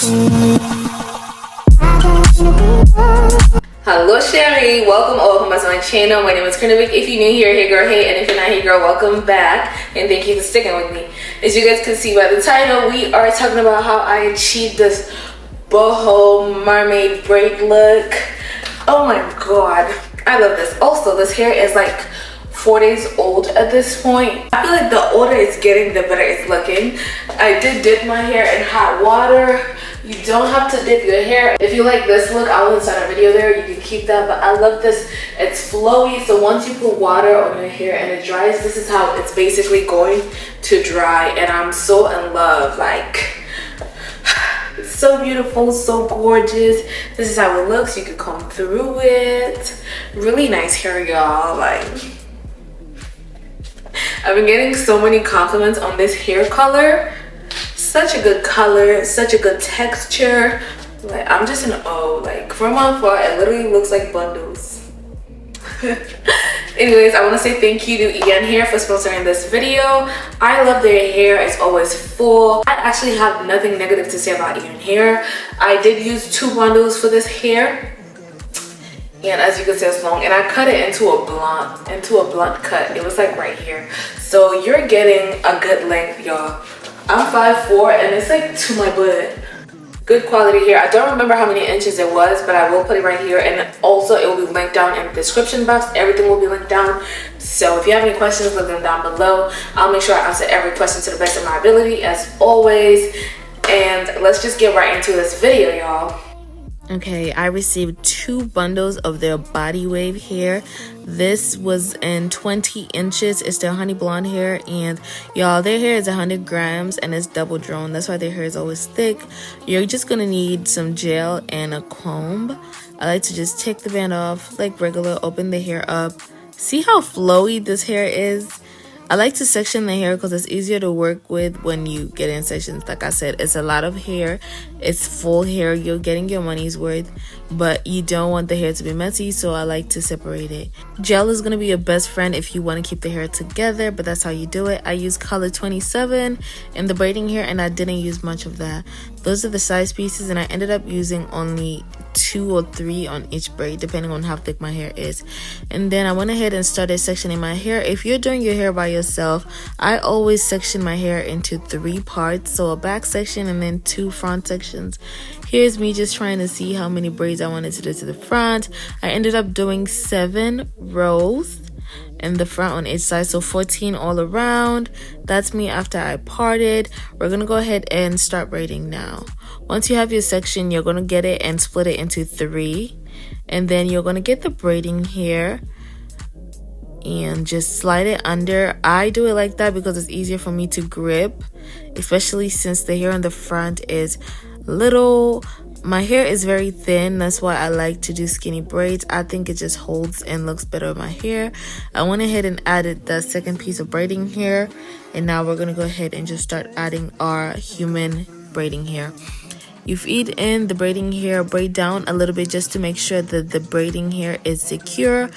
Hello Cheri, welcome or welcome back to my channel. My name is Cheri I. If you're new here, hey girl, hey, and if you're not, hey girl, welcome back and thank you for sticking with me. As you guys can see by the title, we are talking about how I achieved this boho mermaid braid look. Oh my god, I love this. Also, this hair is like 4 days old at this point. I feel like the older it's getting, the better it's looking. I did dip my hair in hot water. You don't have to dip your hair. If you like this look, I will insert a video there. You can keep that, but I love this. It's flowy, so once you put water on your hair and it dries, this is how it's basically going to dry, and I'm so in love. Like, it's so beautiful, so gorgeous. This is how it looks. You can comb through it. Really nice hair, y'all. Like, I've been getting so many compliments on this hair color. Such a good color, such a good texture. Like, I'm just in awe. Like, from afar, it literally looks like bundles. Anyways, I want to say thank you to Eayon Hair for sponsoring this video. I love their hair. It's always full. I actually have nothing negative to say about Eayon Hair. I did use 2 bundles for this hair. And as you can see, it's long, and I cut it into a blunt cut. It was like right here. So you're getting a good length, y'all. I'm 5'4" and it's like to my butt. Good quality hair. I don't remember how many inches it was, but I will put it right here, and also it will be linked down in the description box. Everything will be linked down. So if you have any questions, leave them down below. I'll make sure I answer every question to the best of my ability, as always. And let's just get right into this video, y'all. Okay, I received 2 bundles of their body wave hair. This was in 20 inches. It's their honey blonde hair, and y'all, their hair is 100 grams and it's double drawn. That's why their hair is always thick. You're just gonna need some gel and a comb. I like to just take the band off like regular, open the hair up. See how flowy this hair is? I like to section the hair because it's easier to work with when you get in sections. Like I said, it's a lot of hair. It's full hair. You're getting your money's worth, but you don't want the hair to be messy, so I like to separate it. Gel is going to be your best friend if you want to keep the hair together, but that's how you do it. I used color 27 in the braiding hair, and I didn't use much of that. Those are the size pieces, and I ended up using only 2 or 3 on each braid, depending on how thick my hair is. And then I went ahead and started sectioning my hair. If you're doing your hair by yourself, I always section my hair into 3 parts, so a back section and then 2 front sections. Here's me just trying to see how many braids I wanted to do to the front. I ended up doing 7 rows in the front on each side, so 14 all around. That's me after I parted. We're gonna go ahead and start braiding now. Once you have your section, you're gonna get it and split it into 3, and then you're gonna get the braiding hair and just slide it under. I do it like that because it's easier for me to grip, especially since the hair on the front is little. My hair is very thin, that's why I like to do skinny braids. I think it just holds and looks better on my hair. I went ahead and added the second piece of braiding hair, and now we're gonna go ahead and just start adding our human braiding hair. You feed in the braiding hair, braid down a little bit just to make sure that the braiding hair is secure.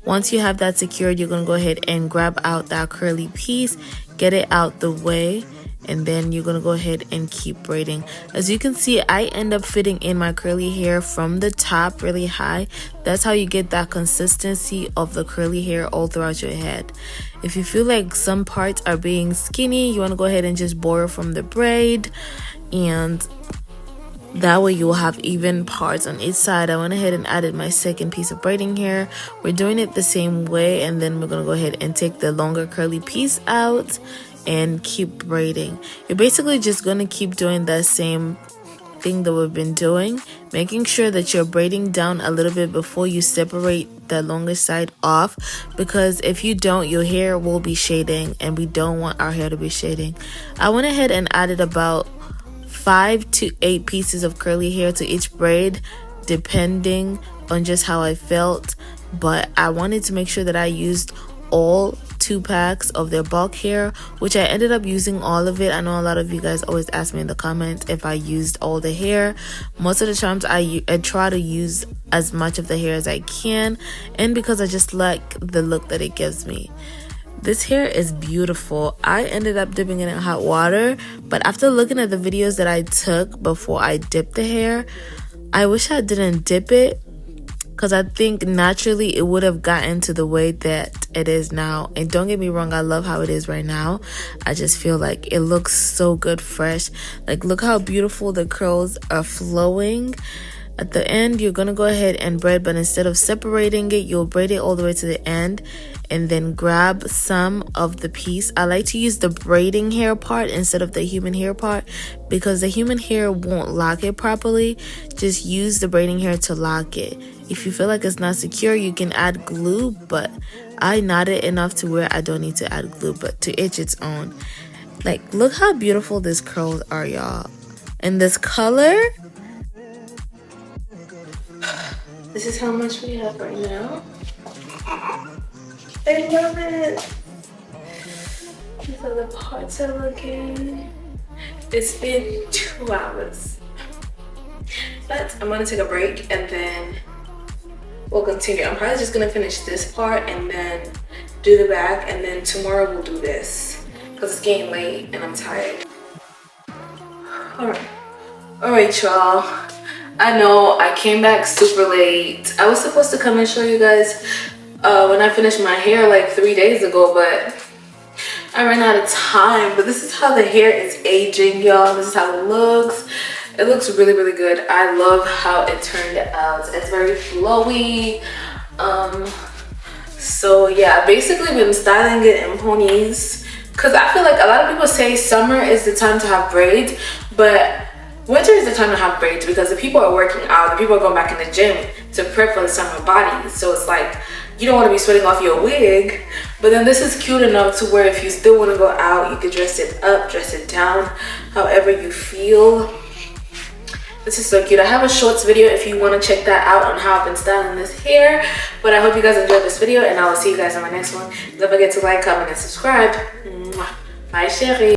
Once you have that secured, you're gonna go ahead and grab out that curly piece, get it out the way, and then you're gonna go ahead and keep braiding. As you can see, I end up fitting in my curly hair from the top really high. That's how you get that consistency of the curly hair all throughout your head. If you feel like some parts are being skinny, you want to go ahead and just borrow from the braid, and that way you will have even parts on each side. I went ahead and added my second piece of braiding hair. We're doing it the same way, and then we're gonna go ahead and take the longer curly piece out and keep braiding. You're basically just gonna keep doing the same thing that we've been doing, making sure that you're braiding down a little bit before you separate the longer side off, because if you don't, your hair will be shading, and we don't want our hair to be shading. I went ahead and added about 5 to 8 pieces of curly hair to each braid, depending on just how I felt, but I wanted to make sure that I used all 2 packs of their bulk hair, which I ended up using all of it. I know a lot of you guys always ask me in the comments if I used all the hair. Most of the times I try to use as much of the hair as I can, and because I just like the look that it gives me. This hair is beautiful. I ended up dipping it in hot water, but after looking at the videos that I took before I dipped the hair, I wish I didn't dip it, because I think naturally it would have gotten to the way that it is now. And don't get me wrong, I love how it is right now. I just feel like it looks so good fresh. Like, look how beautiful the curls are flowing. At the end, you're gonna go ahead and braid, but instead of separating it, you'll braid it all the way to the end and then grab some of the piece. I like to use the braiding hair part instead of the human hair part, because the human hair won't lock it properly. Just use the braiding hair to lock it. If you feel like it's not secure, you can add glue, but I knot it enough to where I don't need to add glue, but to each its own. Like, look how beautiful these curls are, y'all. And this color, this is how much we have right now. I love it. These are the parts I'm looking. It's been 2 hours. But I'm gonna take a break and then we'll continue. I'm probably just gonna finish this part and then do the back, and then tomorrow we'll do this because it's getting late and I'm tired. Alright, y'all. I know I came back super late. I was supposed to come and show you guys when I finished my hair like 3 days ago, but I ran out of time. But this is how the hair is aging, y'all. This is how it looks. It looks really, really good. I love how it turned out. It's very flowy. So yeah, I've basically been styling it in ponies, because I feel like a lot of people say summer is the time to have braids, but winter is the time to have braids because the people are working out, the people are going back in the gym to prep for the summer body. So it's like, you don't want to be sweating off your wig, but then this is cute enough to where if you still want to go out, you could dress it up, dress it down, however you feel. This is so cute. I have a shorts video if you want to check that out on how I've been styling this hair. But I hope you guys enjoyed this video, and I will see you guys in my next one. Don't forget to like, comment, and subscribe. Bye, Cheri.